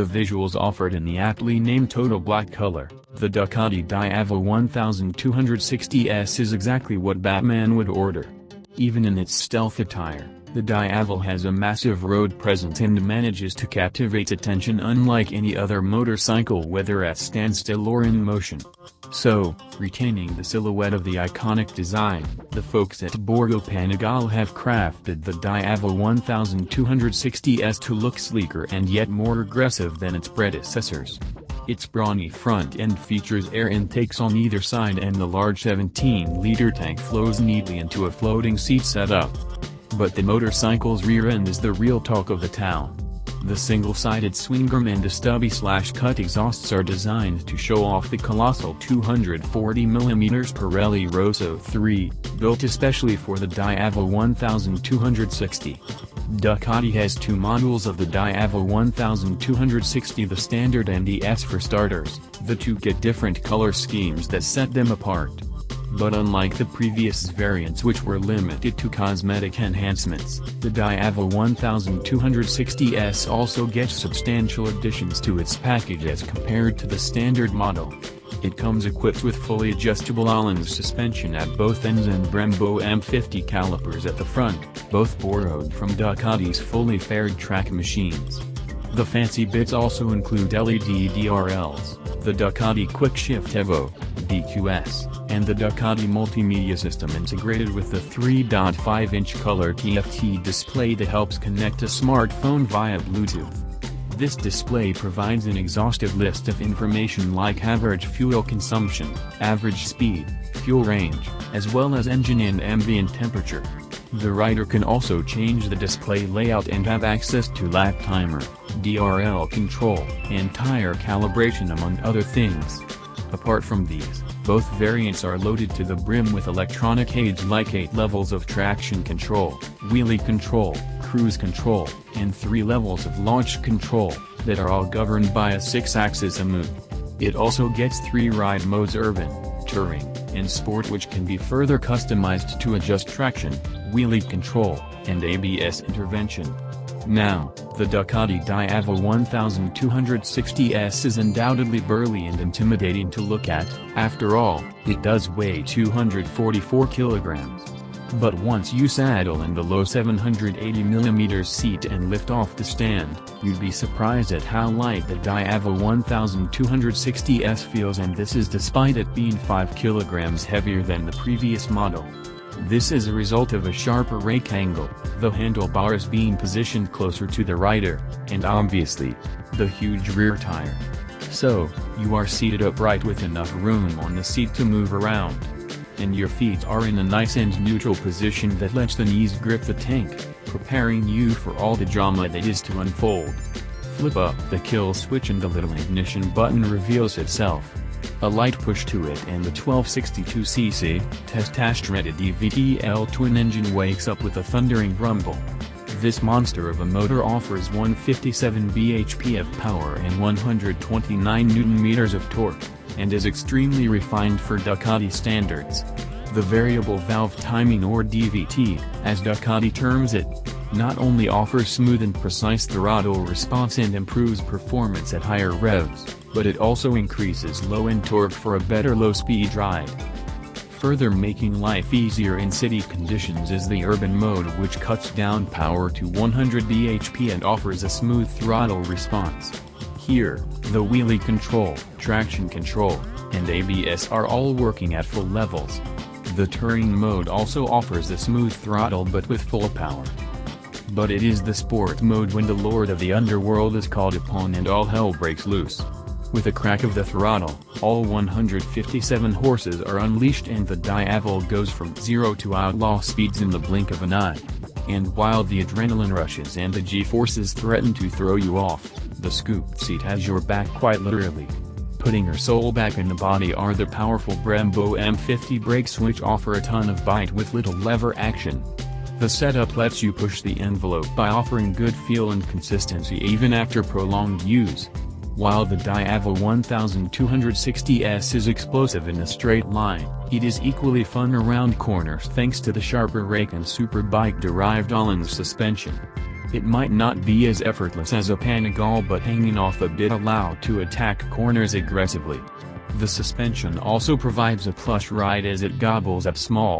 The visuals offered in the aptly named total black color, the Ducati Diavel 1260S is exactly what Batman would order. Even in its stealth attire, the Diavel has a massive road presence and manages to captivate attention unlike any other motorcycle whether at standstill or in motion. So, retaining the silhouette of the iconic design, the folks at Borgo Panigale have crafted the Diavel 1260S to look sleeker and yet more aggressive than its predecessors. Its brawny front end features air intakes on either side and the large 17-liter tank flows neatly into a floating seat setup. But the motorcycle's rear end is the real talk of the town. The single-sided swing arm and the stubby/cut exhausts are designed to show off the colossal 240mm Pirelli Rosso 3, built especially for the Diavel 1260. Ducati has two models of the Diavel 1260, the Standard and the S for starters. The two get different color schemes that set them apart. But unlike the previous variants which were limited to cosmetic enhancements, the Diavel 1260S also gets substantial additions to its package as compared to the standard model. It comes equipped with fully adjustable Allen suspension at both ends and Brembo M50 calipers at the front, both borrowed from Ducati's fully faired track machines. The fancy bits also include LED DRLs, the Ducati Quick-Shift Evo, DQS, and the Ducati multimedia system integrated with the 3.5-inch color TFT display that helps connect a smartphone via Bluetooth. This display provides an exhaustive list of information like average fuel consumption, average speed, fuel range, as well as engine and ambient temperature. The rider can also change the display layout and have access to lap timer, DRL control, and tire calibration among other things. Apart from these, both variants are loaded to the brim with electronic aids like 8 levels of traction control, wheelie control, cruise control, and 3 levels of launch control, that are all governed by a 6-axis move. It also gets 3 ride modes: urban, touring, and sport, which can be further customized to adjust traction, wheelie control, and ABS intervention. Now, the Ducati Diavel 1260S is undoubtedly burly and intimidating to look at. After all, it does weigh 244 kilograms. But once you saddle in the low 780mm seat and lift off the stand, you'd be surprised at how light the Diavel 1260S feels, and this is despite it being 5 kilograms heavier than the previous model. This is a result of a sharper rake angle, the handlebars being positioned closer to the rider, and obviously, the huge rear tire. So, you are seated upright with enough room on the seat to move around. And your feet are in a nice and neutral position that lets the knees grip the tank, preparing you for all the drama that is to unfold. Flip up the kill switch and the little ignition button reveals itself. A light push to it and the 1262cc, test-rated DVTL twin-engine wakes up with a thundering rumble. This monster of a motor offers 157 bhp of power and 129 Nm of torque, and is extremely refined for Ducati standards. The variable valve timing, or DVT, as Ducati terms it, not only offers smooth and precise throttle response and improves performance at higher revs, but it also increases low-end torque for a better low-speed ride. Further making life easier in city conditions is the urban mode, which cuts down power to 100 bhp and offers a smooth throttle response. Here, the wheelie control, traction control, and ABS are all working at full levels. The touring mode also offers a smooth throttle but with full power. But it is the sport mode when the lord of the underworld is called upon and all hell breaks loose. With a crack of the throttle, all 157 horses are unleashed and the Diavel goes from 0 to outlaw speeds in the blink of an eye. And while the adrenaline rushes and the G-forces threaten to throw you off, the scooped seat has your back quite literally. Putting your soul back in the body are the powerful Brembo M50 brakes, which offer a ton of bite with little lever action. The setup lets you push the envelope by offering good feel and consistency even after prolonged use. While the Diavel 1260S is explosive in a straight line, it is equally fun around corners thanks to the sharper rake and superbike-derived Allen suspension. It might not be as effortless as a Panigale, but hanging off a bit allowed to attack corners aggressively. The suspension also provides a plush ride as it gobbles up small,